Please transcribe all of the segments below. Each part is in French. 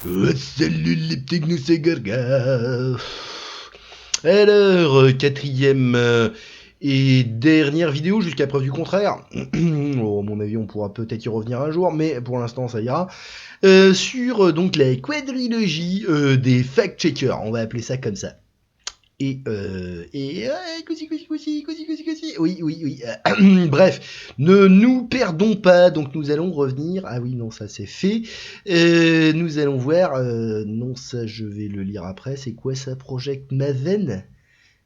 Salut les petits gnousses. Alors, quatrième et dernière vidéo jusqu'à preuve du contraire. Bon, à mon avis, on pourra peut-être y revenir un jour, mais pour l'instant, ça ira. Sur donc la quadrilogie des fact-checkers, on va appeler ça comme ça. Oui. Bref, ne nous perdons pas. Donc nous allons revenir. Ah oui, non, ça c'est fait. Nous allons voir. Non, ça je vais le lire après. C'est quoi ça, Project Maven?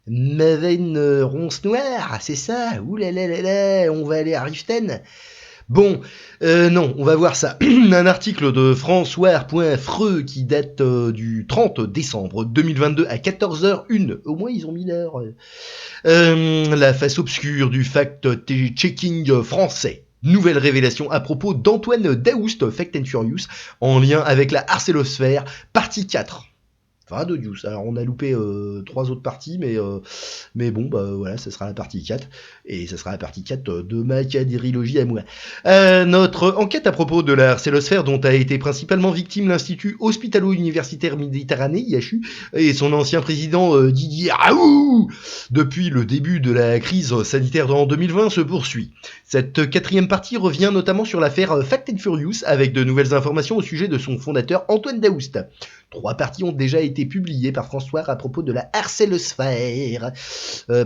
Maven ronce noire, c'est ça. Ouh là là là là. On va aller à Riften. Bon, non, on va voir ça. Un article de François.freux qui date du 30 décembre 2022 à 14h01. Au moins, ils ont mis l'heure. La face obscure du fact-checking français. Nouvelle révélation à propos d'Antoine Daoust, Fact and Furious, en lien avec la harcélosphère, partie 4. Enfin, de Deuce. Alors, on a loupé 3 autres parties, mais bon, bah voilà, ça sera la partie 4. Et ça sera la partie 4 de ma quadrilogie à moi. Notre enquête à propos de la harcélosphère, dont a été principalement victime l'Institut Hospitalo-Universitaire Méditerranée, IHU, et son ancien président Didier Raoult, depuis le début de la crise sanitaire en 2020, se poursuit. Cette quatrième partie revient notamment sur l'affaire Fact and Furious, avec de nouvelles informations au sujet de son fondateur Antoine Daoust. 3 parties ont déjà été publiées par François à propos de la harcélosphère.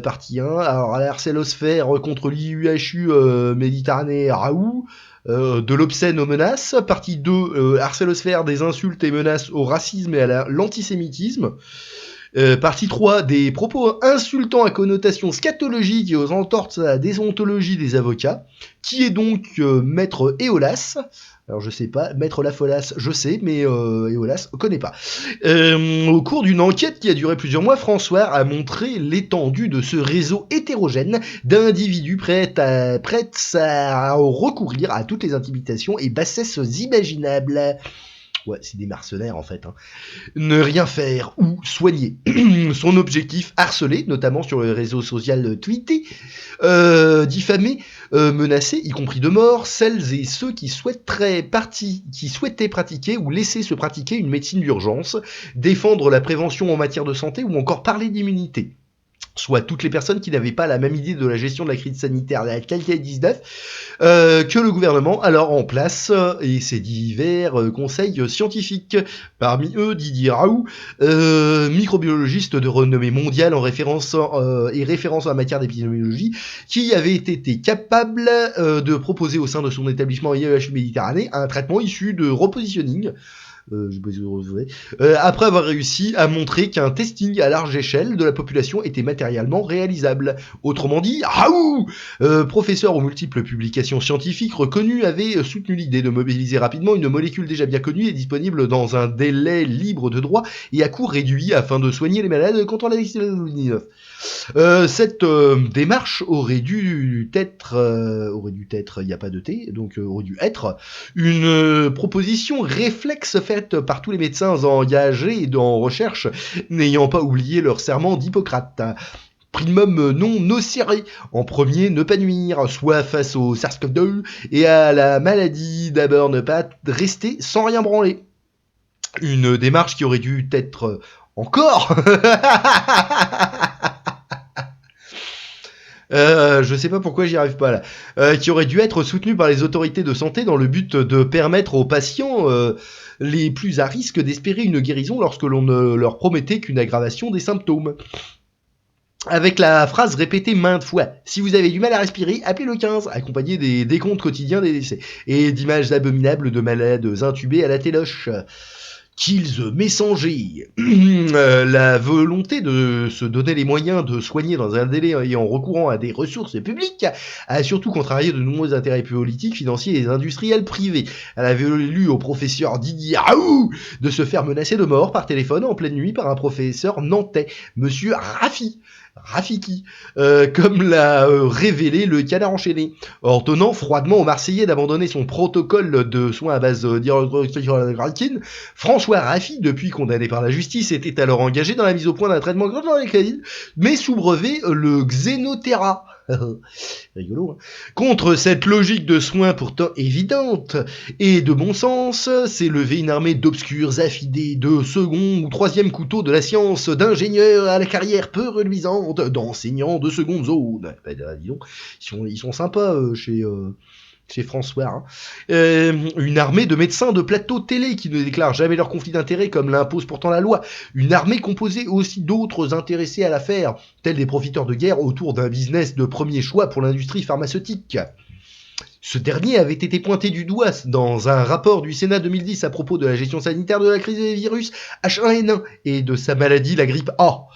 Partie 1, alors la harcélosphère contre l'IUHU Méditerranée Raoult, de l'obscène aux menaces. Partie 2, harcélosphère des insultes et menaces au racisme et à l'antisémitisme. Partie 3, des propos insultants à connotation scatologique et aux entorses à la déontologie des avocats. Qui est donc maître Éolas? Alors je sais pas, maître Lafolas, je sais, mais Éolas, connaît pas. Au cours d'une enquête qui a duré plusieurs mois, François a montré l'étendue de ce réseau hétérogène d'individus prêts à recourir à toutes les intimidations et bassesses imaginables. Ouais, c'est des mercenaires en fait. Ne rien faire ou soigner. Son objectif, harceler, notamment sur le réseau social Twitter, diffamer, menacer, y compris de mort, celles et ceux qui souhaitaient pratiquer ou laisser se pratiquer une médecine d'urgence, défendre la prévention en matière de santé ou encore parler d'immunité. Soit toutes les personnes qui n'avaient pas la même idée de la gestion de la crise sanitaire de la Covid-19 que le gouvernement alors en place et ses divers conseils scientifiques. Parmi eux, Didier Raoult, microbiologiste de renommée mondiale en référence en matière d'épidémiologie, qui avait été capable de proposer au sein de son établissement IHU Méditerranée un traitement issu de repositioning. Après avoir réussi à montrer qu'un testing à large échelle de la population était matériellement réalisable. Autrement dit, Raoult, professeur aux multiples publications scientifiques reconnues, avait soutenu l'idée de mobiliser rapidement une molécule déjà bien connue et disponible dans un délai libre de droit et à coût réduit afin de soigner les malades contre la Covid-19. Cette démarche aurait dû être, il n'y a pas de T, donc aurait dû être une proposition réflexe faite par tous les médecins engagés en recherche, n'ayant pas oublié leur serment d'Hippocrate. Primum non nocere, en premier ne pas nuire, soit face au SARS-CoV-2 et à la maladie, d'abord ne pas rester sans rien branler. Une démarche qui aurait dû être encore je sais pas pourquoi j'y arrive pas là, qui aurait dû être soutenu par les autorités de santé dans le but de permettre aux patients les plus à risque d'espérer une guérison lorsque l'on ne leur promettait qu'une aggravation des symptômes. Avec la phrase répétée maintes fois, si vous avez du mal à respirer, appelez le 15, accompagné des décomptes quotidiens des décès, et d'images abominables de malades intubés à la téloche. Kills messager. La volonté de se donner les moyens de soigner dans un délai et en recourant à des ressources publiques a surtout contrarié de nombreux intérêts politiques, financiers et industriels privés. Elle avait lu au professeur Didier Raoult de se faire menacer de mort par téléphone en pleine nuit par un professeur nantais, monsieur Rafiki, comme l'a révélé le Canard enchaîné, ordonnant froidement aux Marseillais d'abandonner son protocole de soins à base d'hydroxychloroquine. François Raffi, depuis condamné par la justice, était alors engagé dans la mise au point d'un traitement contre la Covid, mais sous brevet, le Xenotera. Rigolo, hein. Contre cette logique de soins pourtant évidente et de bon sens, s'est levée une armée d'obscurs affidés, de second ou troisième couteau de la science, d'ingénieurs à la carrière peu reluisante, d'enseignants de seconde zone. Dis donc, ils sont sympas chez François, hein. Une armée de médecins de plateau télé qui ne déclarent jamais leur conflit d'intérêts comme l'impose pourtant la loi. Une armée composée aussi d'autres intéressés à l'affaire, tels des profiteurs de guerre autour d'un business de premier choix pour l'industrie pharmaceutique. Ce dernier avait été pointé du doigt dans un rapport du Sénat 2010 à propos de la gestion sanitaire de la crise des virus H1N1 et de sa maladie, la grippe A.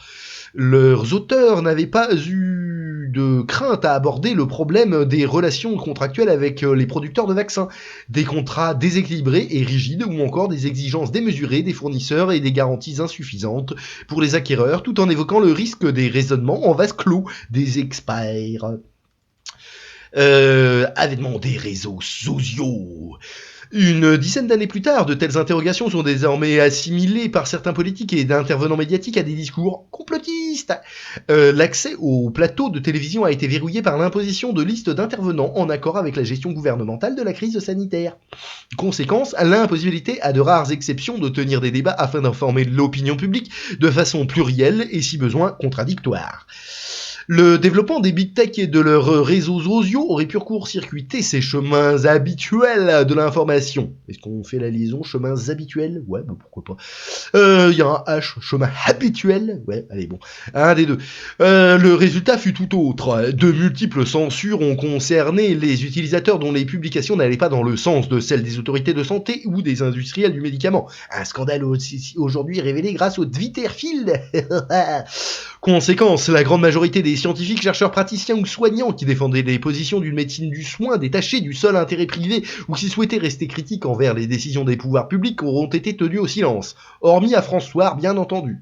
Leurs auteurs n'avaient pas eu de crainte à aborder le problème des relations contractuelles avec les producteurs de vaccins, des contrats déséquilibrés et rigides ou encore des exigences démesurées des fournisseurs et des garanties insuffisantes pour les acquéreurs, tout en évoquant le risque des raisonnements en vase clos des experts. Avènement des réseaux sociaux. Une dizaine d'années plus tard, de telles interrogations sont désormais assimilées par certains politiques et d'intervenants médiatiques à des discours complotistes. L'accès au plateau de télévision a été verrouillé par l'imposition de listes d'intervenants en accord avec la gestion gouvernementale de la crise sanitaire. Conséquence, l'impossibilité à de rares exceptions de tenir des débats afin d'informer l'opinion publique de façon plurielle et si besoin contradictoire. Le développement des big tech et de leurs réseaux sociaux aurait pu court-circuiter ces chemins habituels de l'information. Est-ce qu'on fait la liaison chemins habituels? Ouais, bah pourquoi pas. Y a un H, chemin habituel? Ouais, allez bon, un des deux. Le résultat fut tout autre. De multiples censures ont concerné les utilisateurs dont les publications n'allaient pas dans le sens de celles des autorités de santé ou des industriels du médicament. Un scandale aujourd'hui révélé grâce au Twitterfield. Conséquence, la grande majorité des scientifiques, chercheurs, praticiens ou soignants qui défendaient les positions d'une médecine du soin détachée du seul intérêt privé ou qui souhaitaient rester critiques envers les décisions des pouvoirs publics auront été tenus au silence. Hormis à François, bien entendu.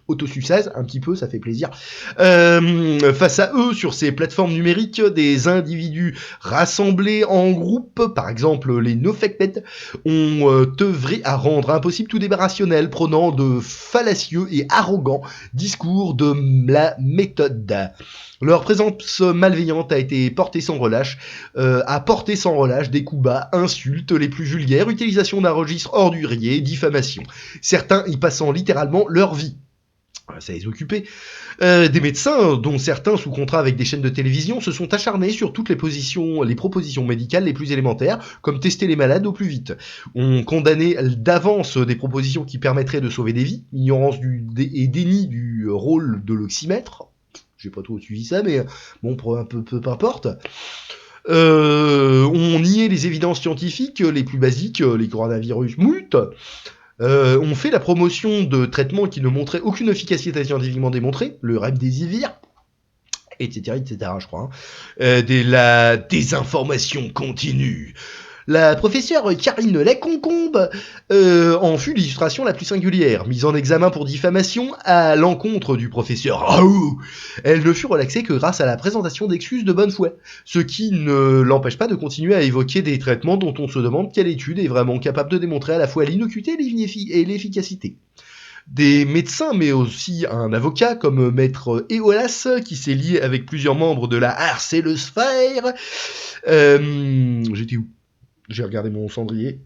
Autosuffisance, un petit peu, ça fait plaisir. Face à eux, sur ces plateformes numériques, des individus rassemblés en groupe, par exemple les NoFactNet, ont œuvré à rendre impossible tout débat rationnel, prônant de fallacieux et arrogants discours de la méthode. Leur présence malveillante a porté sans relâche des coups bas, insultes les plus vulgaires, utilisation d'un registre ordurier, diffamation. Certains y passant littéralement leur vie. Ça les occupait. Des médecins, dont certains sous contrat avec des chaînes de télévision, se sont acharnés sur toutes les propositions médicales les plus élémentaires, comme tester les malades au plus vite. On condamnait d'avance des propositions qui permettraient de sauver des vies, ignorance et déni du rôle de l'oxymètre. J'ai pas trop suivi ça, mais bon, peu importe. On niait les évidences scientifiques les plus basiques, les coronavirus mutent. On fait la promotion de traitements qui ne montraient aucune efficacité scientifiquement démontrée, le remdesivir, etc., je crois. De la désinformation continue. La professeure Karine Laconcombe en fut l'illustration la plus singulière, mise en examen pour diffamation à l'encontre du professeur Raoult. Elle ne fut relaxée que grâce à la présentation d'excuses de bonne foi, ce qui ne l'empêche pas de continuer à évoquer des traitements dont on se demande quelle étude est vraiment capable de démontrer à la fois l'innocuité et l'efficacité. Des médecins, mais aussi un avocat comme Maître Eolas, qui s'est lié avec plusieurs membres de la Arcellosphère. J'étais où ? J'ai regardé mon cendrier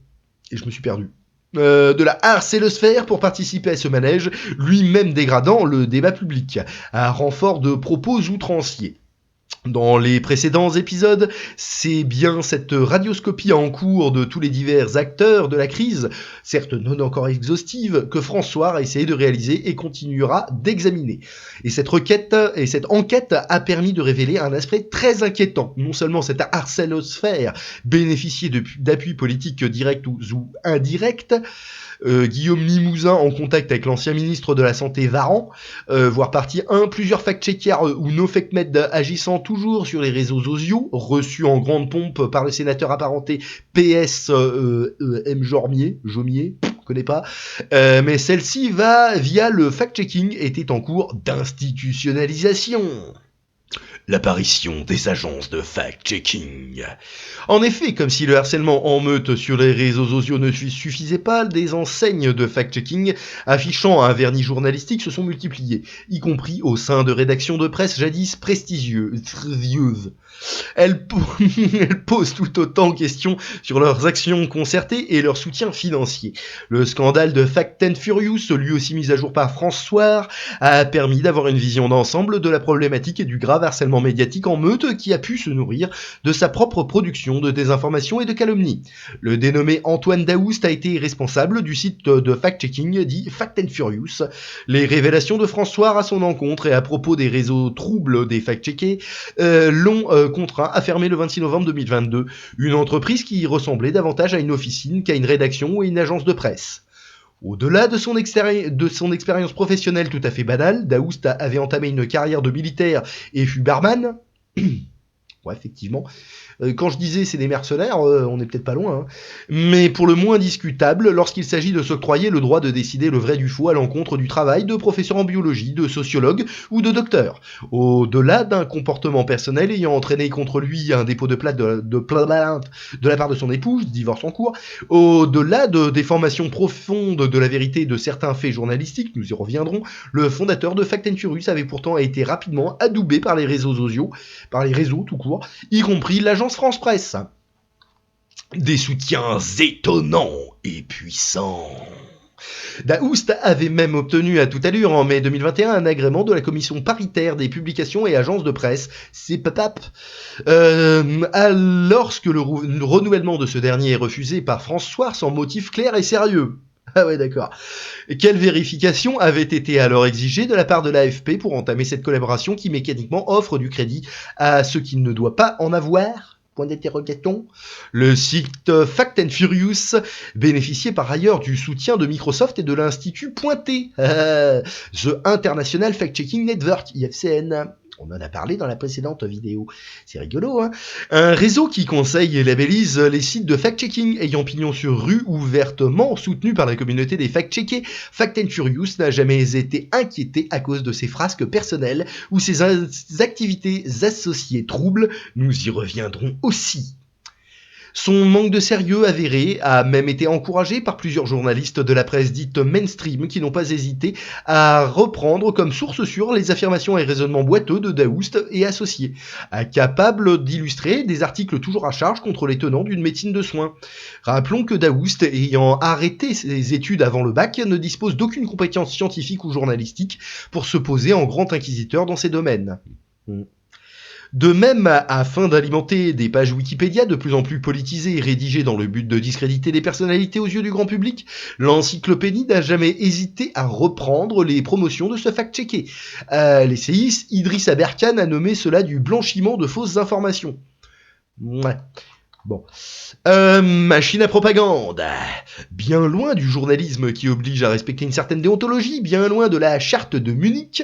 et je me suis perdu. De la Arcellosphère pour participer à ce manège, lui-même dégradant le débat public, à renfort de propos outranciers. Dans les précédents épisodes, c'est bien cette radioscopie en cours de tous les divers acteurs de la crise, certes non encore exhaustive, que François a essayé de réaliser et continuera d'examiner. Et cette enquête a permis de révéler un aspect très inquiétant. Non seulement cette Arcellosphère bénéficiait d'appui politique direct ou indirect, Guillaume Limousin en contact avec l'ancien ministre de la Santé Varan, voire partie 1, plusieurs fact-checkers ou NoFactMed agissant toujours sur les réseaux sociaux, reçus en grande pompe par le sénateur apparenté PS M. Jomier, connais pas, mais celle-ci via le fact-checking était en cours d'institutionnalisation. l'apparition des agences de fact-checking. En effet, comme si le harcèlement en meute sur les réseaux sociaux ne suffisait pas, des enseignes de fact-checking affichant un vernis journalistique se sont multipliées, y compris au sein de rédactions de presse jadis prestigieuses. Elles posent tout autant de questions sur leurs actions concertées et leur soutien financier. Le scandale de Fact and Furious, lui aussi mis à jour par François, a permis d'avoir une vision d'ensemble de la problématique et du grave harcèlement médiatique en meute qui a pu se nourrir de sa propre production de désinformation et de calomnie. Le dénommé Antoine Daoust a été responsable du site de fact-checking dit Fact and Furious. Les révélations de François à son encontre et à propos des réseaux troubles des fact-checkés l'ont contraint à fermer le 26 novembre 2022, une entreprise qui ressemblait davantage à une officine qu'à une rédaction ou à une agence de presse. Au-delà de son expérience professionnelle tout à fait banale, Daoust avait entamé une carrière de militaire et fut barman. Ouais, effectivement. Quand je disais c'est des mercenaires, on n'est peut-être pas loin, hein. Mais pour le moins discutable lorsqu'il s'agit de s'octroyer le droit de décider le vrai du faux à l'encontre du travail de professeurs en biologie, de sociologues ou de docteurs. Au-delà d'un comportement personnel ayant entraîné contre lui un dépôt de plainte de la part de son épouse, divorce en cours, au-delà de déformations profondes de la vérité de certains faits journalistiques, nous y reviendrons, le fondateur de Fact and Furious avait pourtant été rapidement adoubé par les réseaux sociaux, par les réseaux tout court, y compris l'agence France Presse. Des soutiens étonnants et puissants. Daoust avait même obtenu à toute allure en mai 2021 un agrément de la commission paritaire des publications et agences de presse, CPAP, lorsque le renouvellement de ce dernier est refusé par François sans motif clair et sérieux. Ah ouais, d'accord. Quelle vérification avait été alors exigée de la part de l'AFP pour entamer cette collaboration qui mécaniquement offre du crédit à ce qu'il ne doit pas en avoir ? Point d'interrogation. Le site Fact and Furious bénéficiait par ailleurs du soutien de Microsoft et de l'Institut Pointé, The International Fact-Checking Network, IFCN. On en a parlé dans la précédente vidéo. C'est rigolo, hein. Un réseau qui conseille et labellise les sites de fact-checking ayant pignon sur rue, ouvertement soutenu par la communauté des fact-checkés. Fact and Furious n'a jamais été inquiété à cause de ses frasques personnelles ou ses activités associées troubles. Nous y reviendrons aussi. Son manque de sérieux avéré a même été encouragé par plusieurs journalistes de la presse dite mainstream qui n'ont pas hésité à reprendre comme source sûre les affirmations et raisonnements boiteux de Daoust et associés, incapables d'illustrer des articles toujours à charge contre les tenants d'une médecine de soins. Rappelons que Daoust, ayant arrêté ses études avant le bac, ne dispose d'aucune compétence scientifique ou journalistique pour se poser en grand inquisiteur dans ces domaines. De même, afin d'alimenter des pages Wikipédia de plus en plus politisées et rédigées dans le but de discréditer des personnalités aux yeux du grand public, l'encyclopédie n'a jamais hésité à reprendre les promotions de ce fact-checker. L'essayiste Idriss Aberkan a nommé cela du blanchiment de fausses informations. Ouais. Bon. Machine à propagande. Bien loin du journalisme qui oblige à respecter une certaine déontologie, bien loin de la charte de Munich,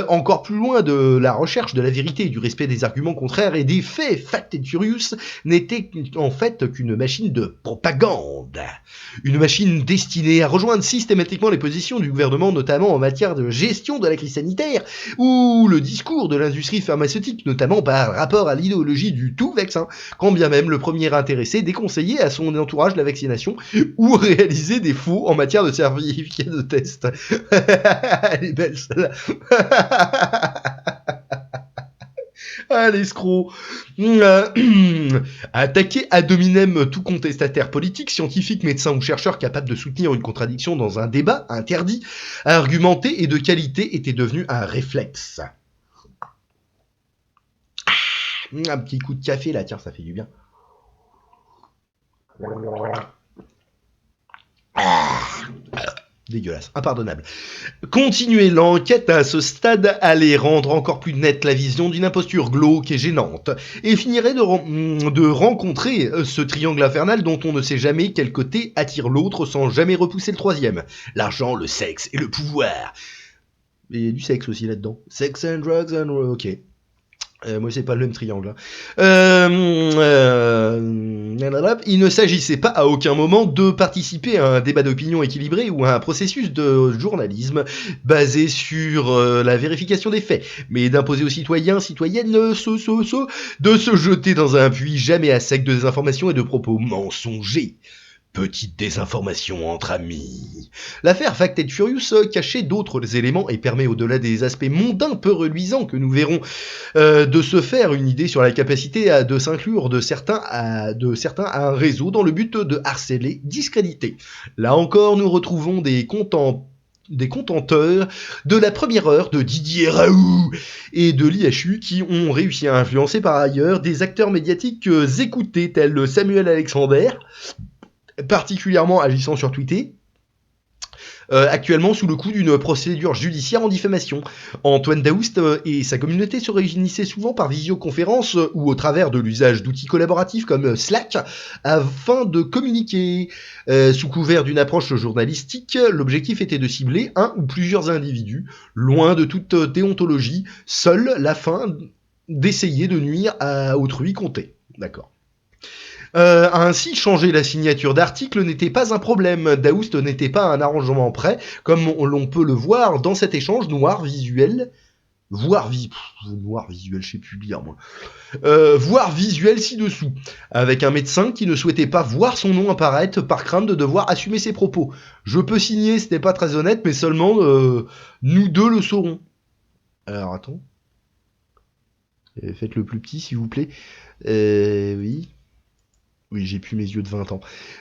encore plus loin de la recherche de la vérité et du respect des arguments contraires et des faits, Fact and Furious n'était en fait qu'une machine de propagande. Une machine destinée à rejoindre systématiquement les positions du gouvernement, notamment en matière de gestion de la crise sanitaire, ou le discours de l'industrie pharmaceutique, notamment par rapport à l'idéologie du tout vaccin, quand bien même le premier intéressé déconseillait à son entourage la vaccination ou réaliser des faux en matière de certificat de test. Elle est belle celle-là. Ah, l'escroc. Attaquer ad hominem tout contestataire politique, scientifique, médecin ou chercheur capable de soutenir une contradiction dans un débat interdit, argumenté et de qualité était devenu un réflexe. Un petit coup de café là, tiens, ça fait du bien. Dégueulasse, impardonnable. Continuer l'enquête à ce stade allait rendre encore plus nette la vision d'une imposture glauque et gênante, et finirait de rencontrer ce triangle infernal dont on ne sait jamais quel côté attire l'autre sans jamais repousser le troisième. L'argent, le sexe et le pouvoir. Et il y a du sexe aussi là-dedans. Sex and drugs and... ok. Moi, c'est pas le même triangle. Hein. Il ne s'agissait pas à aucun moment de participer à un débat d'opinion équilibré ou à un processus de journalisme basé sur la vérification des faits, mais d'imposer aux citoyens, citoyennes, de se jeter dans un puits jamais à sec de désinformation et de propos mensongers. Petite désinformation entre amis. L'affaire Fact and Furious cachait d'autres éléments et permet, au-delà des aspects mondains peu reluisants que nous verrons, de se faire une idée sur la capacité de s'inclure de certains à un réseau dans le but de harceler, discréditer. Là encore, nous retrouvons des contenteurs de la première heure de Didier Raoult et de l'IHU qui ont réussi à influencer par ailleurs des acteurs médiatiques écoutés tels Samuel Alexander, particulièrement agissant sur Twitter, actuellement sous le coup d'une procédure judiciaire en diffamation. Antoine Daoust et sa communauté se réunissaient souvent par visioconférence ou au travers de l'usage d'outils collaboratifs comme Slack afin de communiquer. Sous couvert d'une approche journalistique, l'objectif était de cibler un ou plusieurs individus, loin de toute déontologie. Seule la fin d'essayer de nuire à autrui comptait. D'accord. Ainsi, changer la signature d'article n'était pas un problème. Daoust n'était pas un arrangement prêt, comme l'on peut le voir dans cet échange noir visuel, voire visuel, je sais plus lire moi, voire visuel ci-dessous, avec un médecin qui ne souhaitait pas voir son nom apparaître par crainte de devoir assumer ses propos. Je peux signer, ce n'est pas très honnête, mais seulement nous deux le saurons. Alors attends, faites le plus petit s'il vous plaît. Oui. Oui, j'ai plus mes yeux de 20 ans.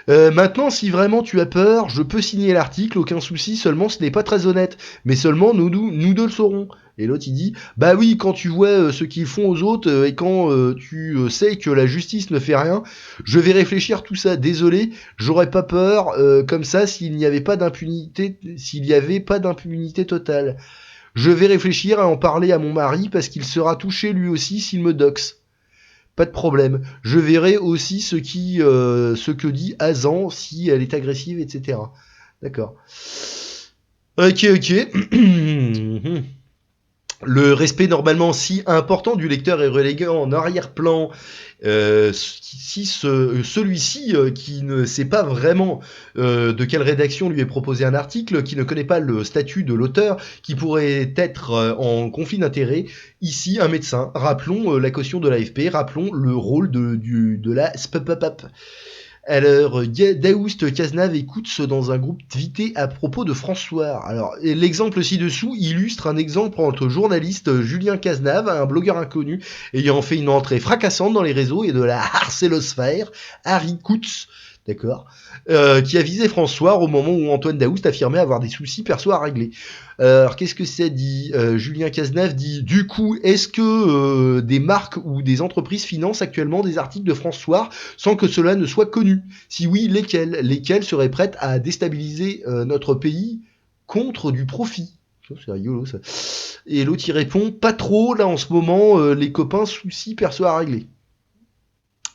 Maintenant, si vraiment tu as peur, je peux signer l'article, aucun souci, seulement ce n'est pas très honnête. Mais seulement nous deux le saurons. Et l'autre il dit, bah oui, quand tu vois ce qu'ils font aux autres et quand tu sais que la justice ne fait rien, je vais réfléchir tout ça. Désolé, j'aurais pas peur comme ça s'il n'y avait pas d'impunité totale. Je vais réfléchir à en parler à mon mari parce qu'il sera touché lui aussi s'il me doxe. Pas de problème. Je verrai aussi ce que dit Azan, si elle est agressive, etc. D'accord. Ok. Le respect normalement si important du lecteur est relégué en arrière-plan. Si celui-ci qui ne sait pas vraiment de quelle rédaction lui est proposé un article, qui ne connaît pas le statut de l'auteur, qui pourrait être en conflit d'intérêts, ici un médecin. Rappelons la caution de l'AFP, rappelons le rôle de la SPPAP. Alors, Daoust Cazenave écoute dans un groupe Vité à propos de François. Alors, l'exemple ci-dessous illustre un exemple entre journaliste Julien Cazenave, un blogueur inconnu ayant fait une entrée fracassante dans les réseaux, et de la harcélosphère, Harry Coutts, d'accord, qui a visé François au moment où Antoine Daoust affirmait avoir des soucis perso à régler. Alors, qu'est-ce que ça dit Julien Cazenave dit, du coup, est-ce que des marques ou des entreprises financent actuellement des articles de François sans que cela ne soit connu? Si oui, lesquelles? Lesquelles seraient prêtes à déstabiliser notre pays contre du profit? C'est rigolo ça. Et l'autre il répond, pas trop là en ce moment, les copains, soucis perso à régler.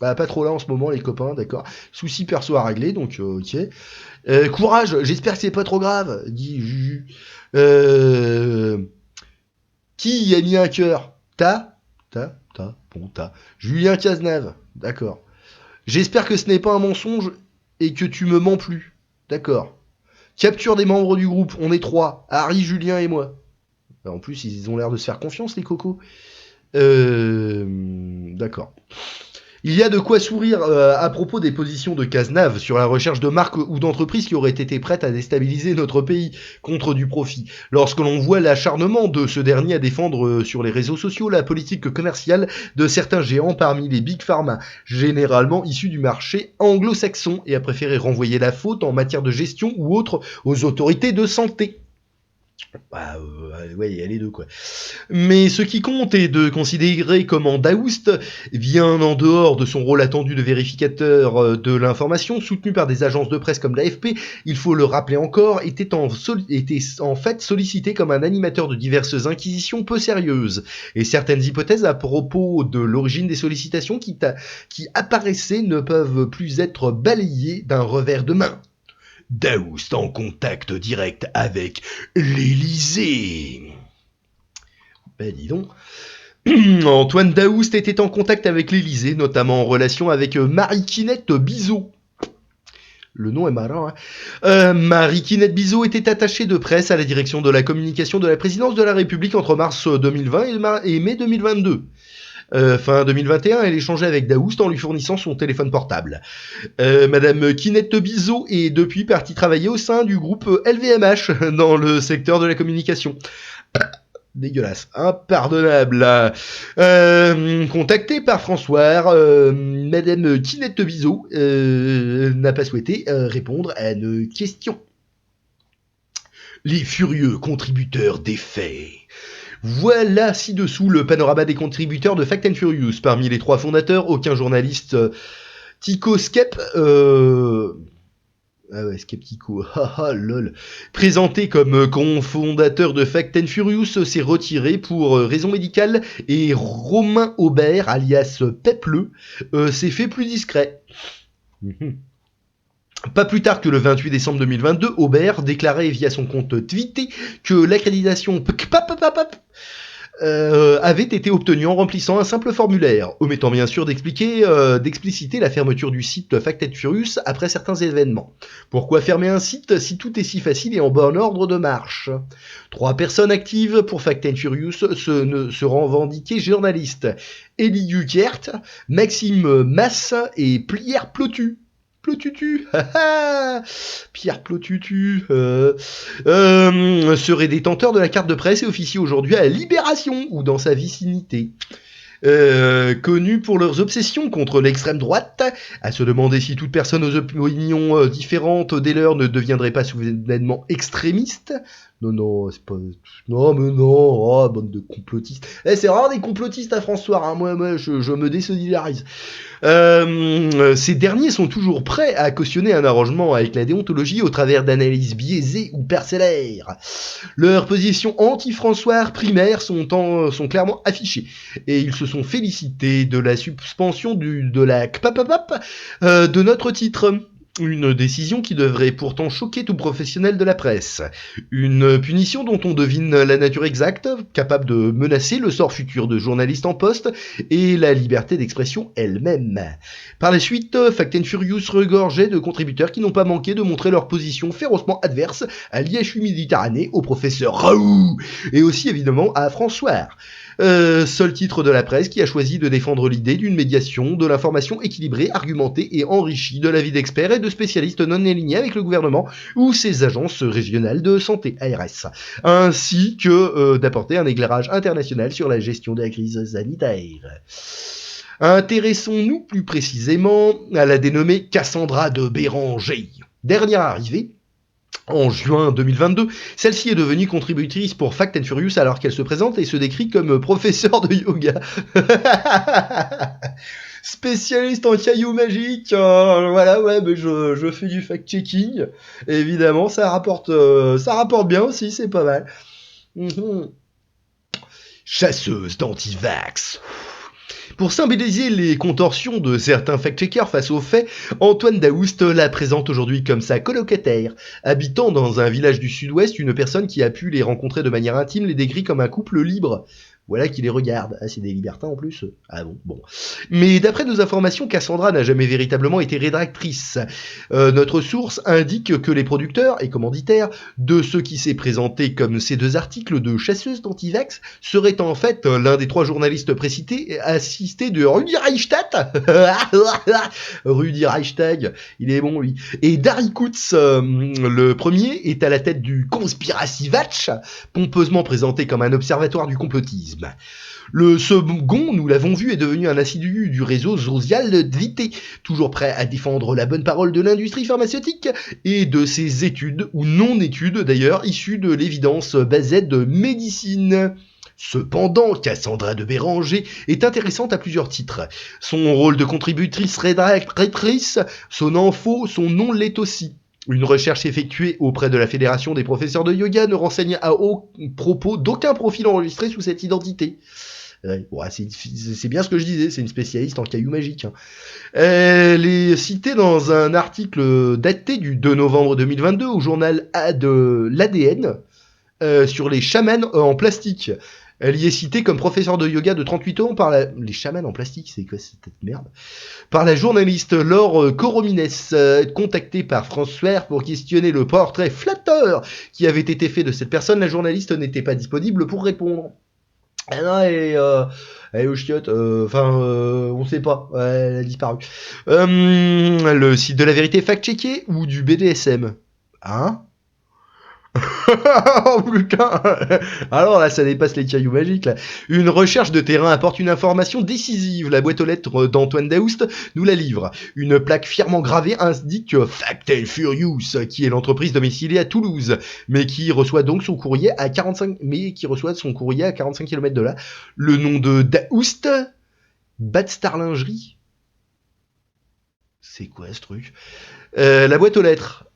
Bah, pas trop là en ce moment les copains, d'accord. Soucis perso à régler, donc ok. Courage, j'espère que c'est pas trop grave, dit Juju. Qui y a mis un cœur? Bon, Julien Cazenave, d'accord. J'espère que ce n'est pas un mensonge et que tu me mens plus. D'accord. Capture des membres du groupe, on est 3, Harry, Julien et moi. En plus, ils ont l'air de se faire confiance, les cocos. D'accord. Il y a de quoi sourire à propos des positions de Cazenave sur la recherche de marques ou d'entreprises qui auraient été prêtes à déstabiliser notre pays contre du profit. Lorsque l'on voit l'acharnement de ce dernier à défendre sur les réseaux sociaux la politique commerciale de certains géants parmi les big pharma, généralement issus du marché anglo-saxon, et à préférer renvoyer la faute en matière de gestion ou autre aux autorités de santé. Bah, ouais, il y a les deux, quoi. Mais ce qui compte est de considérer comment Daoust, bien en dehors de son rôle attendu de vérificateur de l'information, soutenu par des agences de presse comme l'AFP, il faut le rappeler encore, était en fait sollicité comme un animateur de diverses inquisitions peu sérieuses. Et certaines hypothèses à propos de l'origine des sollicitations qui apparaissaient ne peuvent plus être balayées d'un revers de main. Daoust en contact direct avec l'Élysée. Ben dis donc. Antoine Daoust était en contact avec l'Élysée, notamment en relation avec Marie-Quinette Bizot. Le nom est marrant, hein. Marie-Quinette Bizot était attachée de presse à la direction de la communication de la présidence de la République entre mars 2020 et mai 2022. Fin 2021, elle échangeait avec Daoust en lui fournissant son téléphone portable. Madame Quinette Bizot est depuis partie travailler au sein du groupe LVMH dans le secteur de la communication. Dégueulasse, impardonnable. Contactée par François, Madame Quinette Bizot n'a pas souhaité répondre à nos questions. Les furieux contributeurs des faits. Voilà ci-dessous le panorama des contributeurs de Fact and Furious. Parmi les 3 fondateurs, aucun journaliste Tico Skep... Ah ouais, Skeptico, haha, lol. Présenté comme cofondateur de Fact and Furious, s'est retiré pour raison médicale et Romain Aubert, alias Pepleux, s'est fait plus discret. Pas plus tard que le 28 décembre 2022, Aubert déclarait via son compte Twitter que l'accréditation avait été obtenue en remplissant un simple formulaire, omettant bien sûr d'expliciter la fermeture du site Fact and Furious après certains événements. Pourquoi fermer un site si tout est si facile et en bon ordre de marche ? 3 personnes actives pour Fact and Furious se revendiquaient journalistes. Elie Guckert, Maxime Masse et Pierre Plotu. Pierre Plotutu serait détenteur de la carte de presse et officie aujourd'hui à Libération ou dans sa vicinité. Connus pour leurs obsessions contre l'extrême droite, à se demander si toute personne aux opinions différentes dès lors ne deviendrait pas soudainement extrémiste. Non, c'est pas... Non, mais non, oh, bande de complotistes. C'est rare des complotistes à François, hein. Moi, je me désolidarise. Ces derniers sont toujours prêts à cautionner un arrangement avec la déontologie au travers d'analyses biaisées ou parcellaires. Leurs positions anti-François primaires sont clairement affichées, et ils se sont félicités de la suspension de la CPAPAPAP de notre titre. Une décision qui devrait pourtant choquer tout professionnel de la presse. Une punition dont on devine la nature exacte, capable de menacer le sort futur de journalistes en poste et la liberté d'expression elle-même. Par la suite, Fact and Furious regorgeait de contributeurs qui n'ont pas manqué de montrer leur position férocement adverse à l'IHU Méditerranée, au professeur Raoult, et aussi évidemment à François. Seul titre de la presse qui a choisi de défendre l'idée d'une médiation de l'information équilibrée, argumentée et enrichie de l'avis d'experts et de spécialistes non alignés avec le gouvernement ou ses agences régionales de santé, ARS, ainsi que d'apporter un éclairage international sur la gestion de la crise sanitaire. Intéressons-nous plus précisément à la dénommée Cassandra de Béranger. Dernière arrivée, en juin 2022, celle-ci est devenue contributrice pour Fact and Furious alors qu'elle se présente et se décrit comme professeur de yoga. Spécialiste en cailloux magiques, voilà, ouais, mais je fais du fact-checking. Évidemment, ça rapporte bien aussi, c'est pas mal. Chasseuse d'anti-vax. Pour symboliser les contorsions de certains fact-checkers face aux faits, Antoine Daoust la présente aujourd'hui comme sa colocataire. Habitant dans un village du sud-ouest, une personne qui a pu les rencontrer de manière intime les décrit comme un couple libre. Voilà qui les regarde. Ah, c'est des libertins en plus. Ah bon. Mais d'après nos informations, Cassandra n'a jamais véritablement été rédactrice. Notre source indique que les producteurs et commanditaires de ce qui s'est présenté comme ces 2 articles de chasseuse d'antivax seraient en fait l'un des 3 journalistes précités assistés de Rudi Reichstag. Rudi Reichstag, il est bon lui. Et Dari Kutz, le premier, est à la tête du Conspiracy Watch, pompeusement présenté comme un observatoire du complotisme. Le second, nous l'avons vu, est devenu un assidu du réseau social Dvité, toujours prêt à défendre la bonne parole de l'industrie pharmaceutique et de ses études, ou non-études d'ailleurs, issues de l'évidence basée de médecine. Cependant, Cassandra de Béranger est intéressante à plusieurs titres. Son rôle de contributrice rédactrice, son info, son nom l'est aussi. Une recherche effectuée auprès de la Fédération des professeurs de yoga ne renseigne à propos d'aucun profil enregistré sous cette identité. C'est bien ce que je disais, c'est une spécialiste en cailloux magiques. Elle est citée dans un article daté du 2 novembre 2022 au journal de l'ADN sur les chamans en plastique. Elle y est citée comme professeure de yoga de 38 ans par les chamans en plastique, c'est quoi cette merde? Par la journaliste Laure Coromines, contactée par François pour questionner le portrait flatteur qui avait été fait de cette personne, la journaliste n'était pas disponible pour répondre. Ah non, elle est aux chiottes, on sait pas, ouais, elle a disparu. Le site de la vérité fact-checké ou du BDSM? Hein? Oh putain. Alors là, ça dépasse les cailloux magiques là. Une recherche de terrain apporte une information décisive. La boîte aux lettres d'Antoine Daoust nous la livre. Une plaque fièrement gravée indique Fact and Furious, qui est l'entreprise domiciliée à Toulouse, mais qui reçoit son courrier à 45 km de là. Le nom de Daoust, Bad Star Lingerie. C'est quoi ce truc? La boîte aux lettres.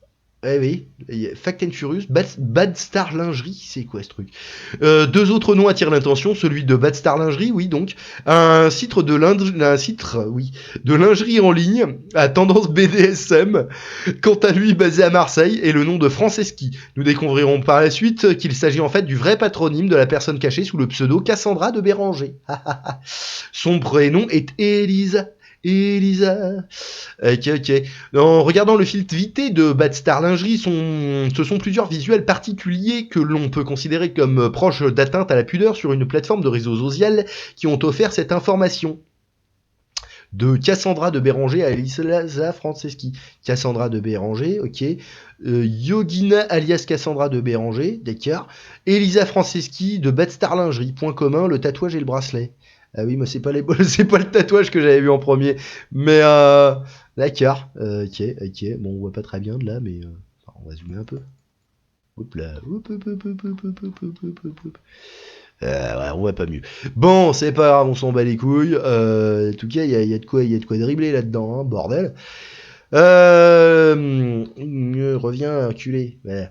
Eh oui, Fact and Furious, Bad Star Lingerie, c'est quoi ce truc? Deux autres noms attirent l'attention, celui de Bad Star Lingerie, oui donc, un site de lingerie en ligne à tendance BDSM, quant à lui basé à Marseille, et le nom de Franceschi. Nous découvrirons par la suite qu'il s'agit en fait du vrai patronyme de la personne cachée sous le pseudo Cassandra de Béranger. Son prénom est Elisa. Ok. En regardant le fil vité de Bad Star Lingerie, ce sont plusieurs visuels particuliers que l'on peut considérer comme proches d'atteinte à la pudeur sur une plateforme de réseau social qui ont offert cette information. De Cassandra de Béranger à Elisa Franceschi. Cassandra de Béranger, ok. Yogina alias Cassandra de Béranger, d'accord. Elisa Franceschi de Bad Star Lingerie. Point commun, le tatouage et le bracelet. Ah oui, mais c'est pas le tatouage que j'avais vu en premier. Mais d'accord. Ok. Bon, on voit pas très bien de là, mais on va zoomer un peu. Hop là. Hop. Ouais, on voit pas mieux. Bon, c'est pas grave, on s'en bat les couilles. En tout cas, il y a de quoi dribbler là-dedans, hein, bordel. Reviens, enculé. Voilà.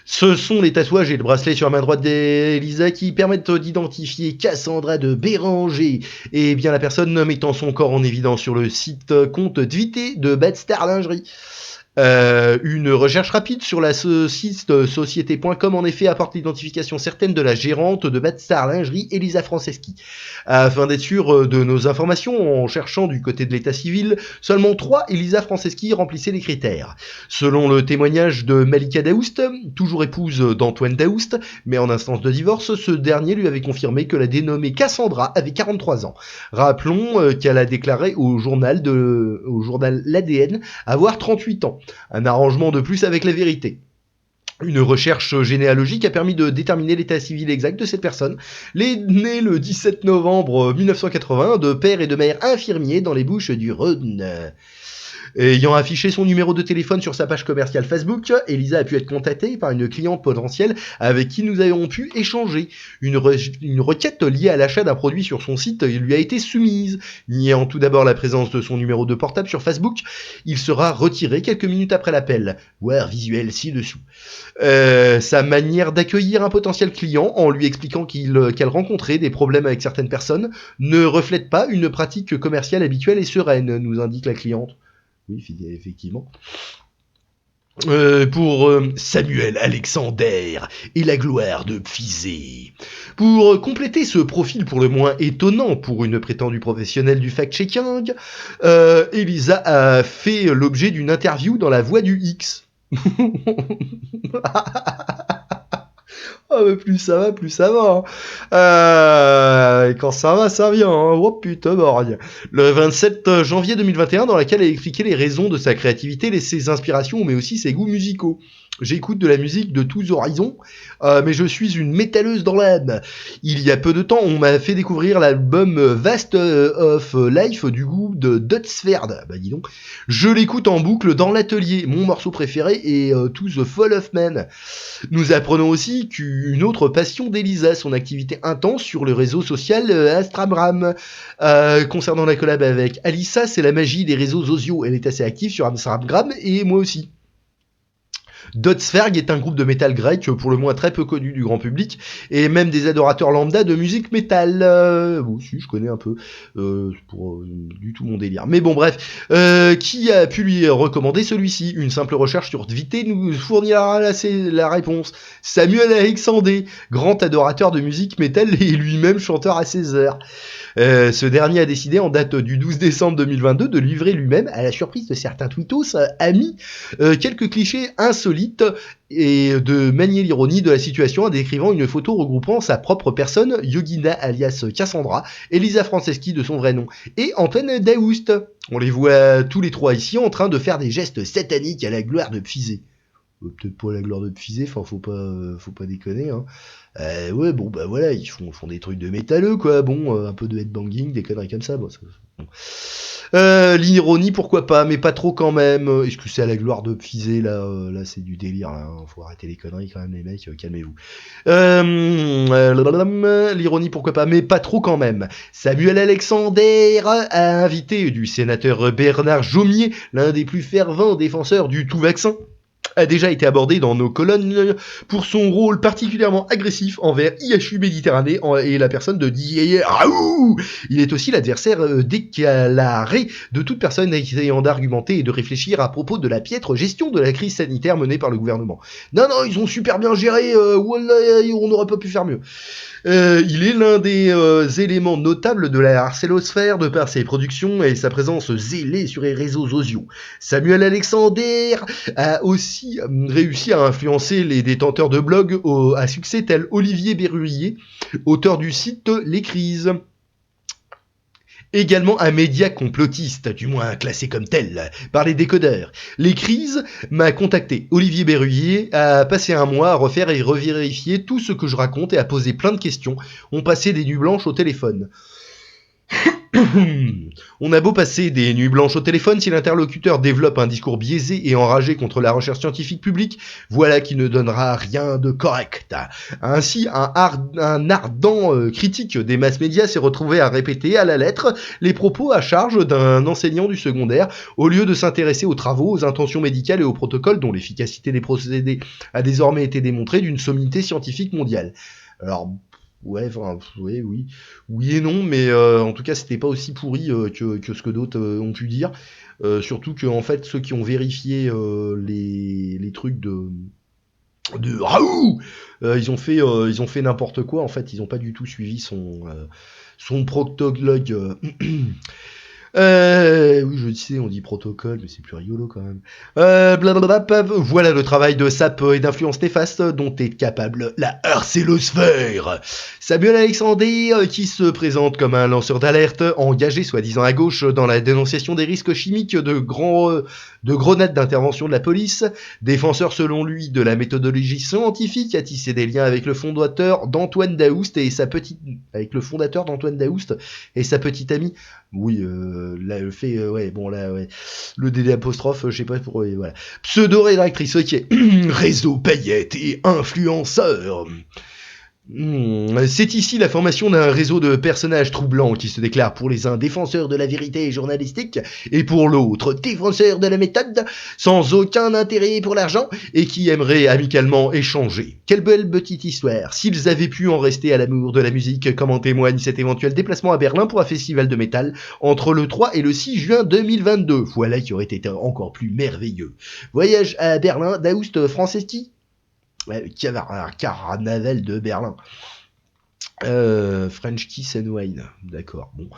Ce sont les tatouages et le bracelet sur la main droite d'Elisa qui permettent d'identifier Cassandra de Béranger. Et bien la personne mettant son corps en évidence sur le site compte vité de Bad Star Lingerie. Une recherche rapide sur la site société.com en effet apporte l'identification certaine de la gérante de Bad Star Lingerie, Elisa Franceschi. Afin d'être sûr de nos informations, en cherchant du côté de l'état civil, seulement 3 Elisa Franceschi remplissaient les critères. Selon le témoignage de Malika Daoust, toujours épouse d'Antoine Daoust, mais en instance de divorce, ce dernier lui avait confirmé que la dénommée Cassandra avait 43 ans. Rappelons qu'elle a déclaré au journal l'ADN avoir 38 ans. Un arrangement de plus avec la vérité. Une recherche généalogique a permis de déterminer l'état civil exact de cette personne, née le 17 novembre 1980 de père et de mère infirmiers dans les Bouches du Rhône. Ayant affiché son numéro de téléphone sur sa page commerciale Facebook, Elisa a pu être contactée par une cliente potentielle avec qui nous avons pu échanger. Une requête liée à l'achat d'un produit sur son site lui a été soumise. Niant tout d'abord la présence de son numéro de portable sur Facebook, il sera retiré quelques minutes après l'appel. Voir visuel ci-dessous. Sa manière d'accueillir un potentiel client en lui expliquant qu'elle rencontrait des problèmes avec certaines personnes ne reflète pas une pratique commerciale habituelle et sereine, nous indique la cliente. Oui, effectivement. Pour Samuel Alexander et la gloire de Pfizé. Pour compléter ce profil pour le moins étonnant pour une prétendue professionnelle du fact-checking, Elisa a fait l'objet d'une interview dans La Voix du X. Mais plus ça va, plus ça va. Et quand ça va, ça vient. Hein. Oh putain, bordel. Le 27 janvier 2021, dans laquelle elle expliquait les raisons de sa créativité, ses inspirations, mais aussi ses goûts musicaux. J'écoute de la musique de tous horizons, mais je suis une métalleuse dans l'âme. Il y a peu de temps, on m'a fait découvrir l'album Vast of Life du groupe de Dutsferd. Bah dis donc. Je l'écoute en boucle dans l'atelier. Mon morceau préféré est To the Fall of Man. Nous apprenons aussi qu'une autre passion d'Elisa, son activité intense sur le réseau social Instagram. Concernant la collab avec Alissa, c'est la magie des réseaux sociaux. Elle est assez active sur Instagram et moi aussi. Dotsferg est un groupe de métal grec pour le moins très peu connu du grand public et même des adorateurs lambda de musique métal. Bon, si, je connais un peu, c'est pour du tout mon délire. Mais bon, bref, qui a pu lui recommander celui-ci? Une simple recherche sur Vité nous fournira la réponse. Samuel Alexandre, grand adorateur de musique métal et lui-même chanteur à ses heures. Ce dernier a décidé en date du 12 décembre 2022 de livrer lui-même, à la surprise de certains tweetos amis, quelques clichés insolites et de manier l'ironie de la situation en décrivant une photo regroupant sa propre personne, Yogina alias Cassandra, Elisa Franceschi de son vrai nom, et Antoine Daoust. On les voit tous les trois ici en train de faire des gestes sataniques à la gloire de Pfizé. Peut-être pas la gloire de Pfizé, enfin faut pas déconner, hein. Ouais, bon bah voilà, ils font des trucs de métalleux quoi, bon, un peu de headbanging, des conneries comme ça, bon. L'ironie pourquoi pas, mais pas trop quand même. Est-ce que c'est à la gloire de Pfizé là, là c'est du délire, là, hein. Faut arrêter les conneries quand même les mecs, calmez-vous. L'ironie pourquoi pas, mais pas trop quand même. Samuel Alexandre a invité du sénateur Bernard Jomier, l'un des plus fervents défenseurs du tout vaccin, a déjà été abordé dans nos colonnes pour son rôle particulièrement agressif envers IHU Méditerranée et la personne de Didier Raoult. Il est aussi l'adversaire déclaré de toute personne essayant d'argumenter et de réfléchir à propos de la piètre gestion de la crise sanitaire menée par le gouvernement. Non, ils ont super bien géré, on n'aurait pas pu faire mieux. Il est l'un des éléments notables de la harcélosphère de par ses productions et sa présence zélée sur les réseaux sociaux. Samuel Alexandre a aussi réussi à influencer les détenteurs de blogs à succès tels Olivier Berruyer, auteur du site Les Crises. Également un média complotiste, du moins classé comme tel, par les décodeurs. Les Crises m'a contacté. Olivier Berruyer a passé un mois à refaire et revérifier tout ce que je raconte et à poser plein de questions. On passait des nuits blanches au téléphone. On a beau passer des nuits blanches au téléphone, si l'interlocuteur développe un discours biaisé et enragé contre la recherche scientifique publique, voilà qui ne donnera rien de correct. Ainsi, un ardent critique des mass médias s'est retrouvé à répéter à la lettre les propos à charge d'un enseignant du secondaire, au lieu de s'intéresser aux travaux, aux intentions médicales et aux protocoles dont l'efficacité des procédés a désormais été démontrée d'une sommité scientifique mondiale. Alors, ouais, enfin, oui et non, mais en tout cas, c'était pas aussi pourri que ce que d'autres ont pu dire. Surtout que en fait, ceux qui ont vérifié les trucs de Raoult, ils ont fait n'importe quoi. En fait, ils ont pas du tout suivi son proctologue. Oui, je sais, on dit protocole, mais c'est plus rigolo quand même. Voilà le travail de sape et d'influence néfaste dont est capable la harcélosphère. Samuel Alexandre, qui se présente comme un lanceur d'alerte, engagé soi-disant à gauche dans la dénonciation des risques chimiques de grenades d'intervention de la police, défenseur selon lui de la méthodologie scientifique, a tissé des liens avec le fondateur d'Antoine Daoust et sa petite amie. Oui, là, le fait, ouais, bon, là, ouais. Le DD apostrophe, je sais pas pour, voilà. Pseudo-rédactrice, ok. Réseau paillettes et influenceur. C'est ici la formation d'un réseau de personnages troublants qui se déclarent pour les uns défenseurs de la vérité journalistique et pour l'autre défenseurs de la méthode, sans aucun intérêt pour l'argent et qui aimeraient amicalement échanger. Quelle belle petite histoire. S'ils avaient pu en rester à l'amour de la musique, comme en témoigne cet éventuel déplacement à Berlin pour un festival de métal entre le 3 et le 6 juin 2022. Voilà qui aurait été encore plus merveilleux. Voyage à Berlin, Daoust Franceschi. Ouais, carnaval de Berlin. French Kiss and Wine, d'accord, bon.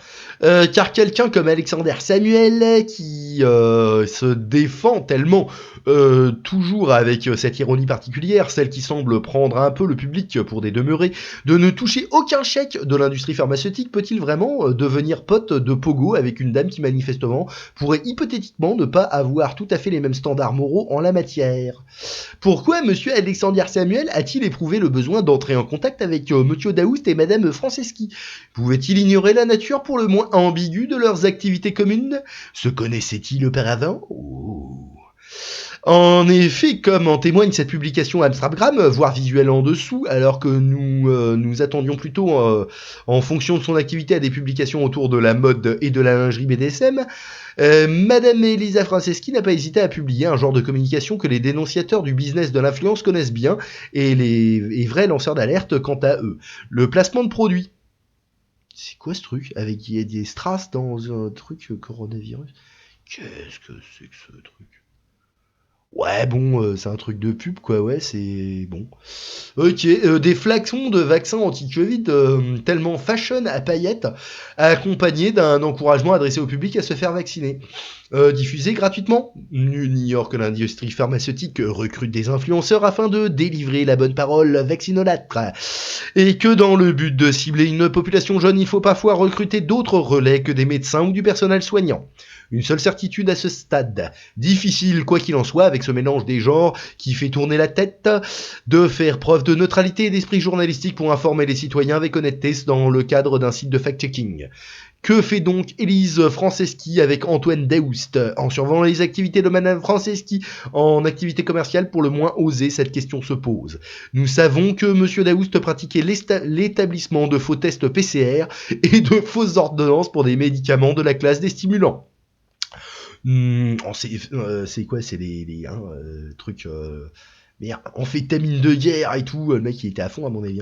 Car quelqu'un comme Alexandre Samuel, qui se défend tellement, toujours avec cette ironie particulière, celle qui semble prendre un peu le public pour des demeurés, de ne toucher aucun chèque de l'industrie pharmaceutique, peut-il vraiment devenir pote de Pogo avec une dame qui manifestement pourrait hypothétiquement ne pas avoir tout à fait les mêmes standards moraux en la matière? Pourquoi monsieur Alexandre Samuel a-t-il éprouvé le besoin d'entrer en contact avec monsieur Daoust et madame Franceschi? Pouvait-il ignorer la nature pour le moins ambiguë de leurs activités communes? Se connaissaient-ils auparavant? En effet, comme en témoigne cette publication Instagram, voire visuelle en dessous, alors que nous attendions plutôt, en fonction de son activité, à des publications autour de la mode et de la lingerie BDSM, Madame Elisa Franceschi n'a pas hésité à publier un genre de communication que les dénonciateurs du business de l'influence connaissent bien, et les vrais lanceurs d'alerte quant à eux. Le placement de produits. C'est quoi ce truc? Avec il y a des strass dans un truc coronavirus. Qu'est-ce que c'est que ce truc? Ouais, bon, c'est un truc de pub, quoi, ouais, c'est bon. Ok, des flacons de vaccins anti-Covid tellement fashion à paillettes, accompagnés d'un encouragement adressé au public à se faire vacciner. Diffusé gratuitement. Nul n'ignore que l'industrie pharmaceutique recrute des influenceurs afin de délivrer la bonne parole vaccinolâtre. Et que dans le but de cibler une population jeune, il faut parfois recruter d'autres relais que des médecins ou du personnel soignant. Une seule certitude à ce stade, difficile quoi qu'il en soit avec ce mélange des genres qui fait tourner la tête, de faire preuve de neutralité et d'esprit journalistique pour informer les citoyens avec honnêteté dans le cadre d'un site de fact-checking. Que fait donc Élise Franceschi avec Antoine Daoust? En surveillant les activités de Madame Franceschi en activité commerciale, pour le moins osée, cette question se pose. Nous savons que Monsieur Daoust pratiquait l'établissement de faux tests PCR et de fausses ordonnances pour des médicaments de la classe des stimulants. C'est quoi? C'est les trucs... Merde, amphétamine de guerre et tout, le mec il était à fond à mon avis.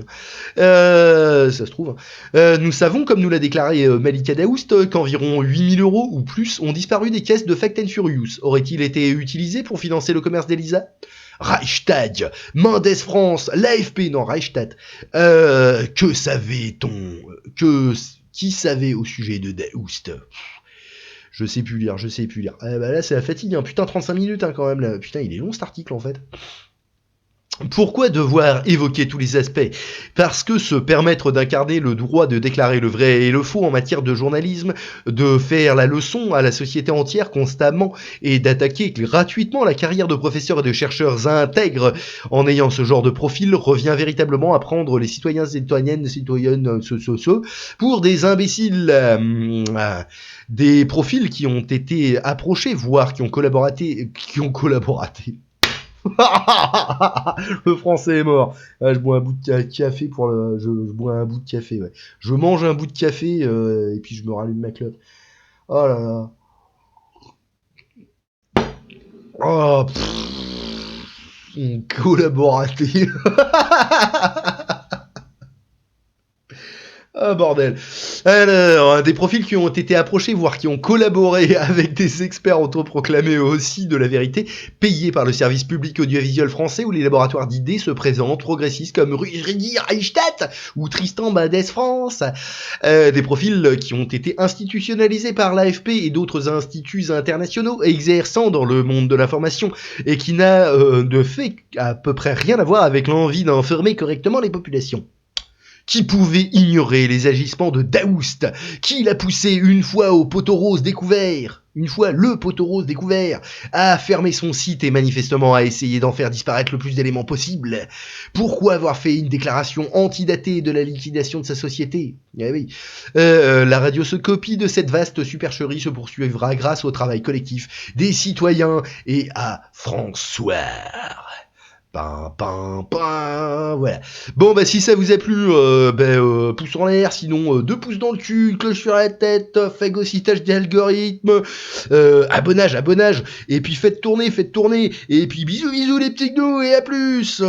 Ça se trouve. Nous savons, comme nous l'a déclaré Malika Daoust, qu'environ 8000 € ou plus ont disparu des caisses de Fact and Furious. Aurait-il été utilisé pour financer le commerce d'Elisa? Reichstag, Mendes France, l'AFP, non Reichstag. Que savait-on? Qui savait au sujet de Daoust? Je sais plus lire. Là, c'est la fatigue, hein. Putain, 35 minutes, hein, quand même, là. Putain, il est long, cet article, en fait. Pourquoi devoir évoquer tous les aspects? Parce que se permettre d'incarner le droit de déclarer le vrai et le faux en matière de journalisme, de faire la leçon à la société entière constamment et d'attaquer gratuitement la carrière de professeurs et de chercheurs intègres en ayant ce genre de profil revient véritablement à prendre les citoyens et citoyennes pour des imbéciles. Des profils qui ont été approchés, voire qui ont collaboré. Le français est mort. Je bois un bout de café pour le. Je bois un bout de café, ouais. Je mange un bout de café et puis je me rallume ma clope. Oh là là. Oh, collaboraté. Ah bordel. Alors, des profils qui ont été approchés, voire qui ont collaboré avec des experts autoproclamés aussi de la vérité, payés par le service public audiovisuel français où les laboratoires d'idées se présentent progressistes comme Rudy Reichstadt ou Tristan Mendes France. Des profils qui ont été institutionnalisés par l'AFP et d'autres instituts internationaux exerçant dans le monde de l'information et qui n'a de fait à peu près rien à voir avec l'envie d'informer correctement les populations. Qui pouvait ignorer les agissements de Daoust? Qui l'a poussé une fois le poteau rose découvert, à fermer son site et manifestement à essayer d'en faire disparaître le plus d'éléments possible? Pourquoi avoir fait une déclaration antidatée de la liquidation de sa société? Eh oui. La radioscopie de cette vaste supercherie se poursuivra grâce au travail collectif des citoyens et à François. Voilà. Bon bah si ça vous a plu, pouce en l'air, sinon 2 pouces dans le cul, une cloche sur la tête, phagocytage des algorithmes, abonnage, et puis faites tourner, et puis bisous les petits gnous et à plus.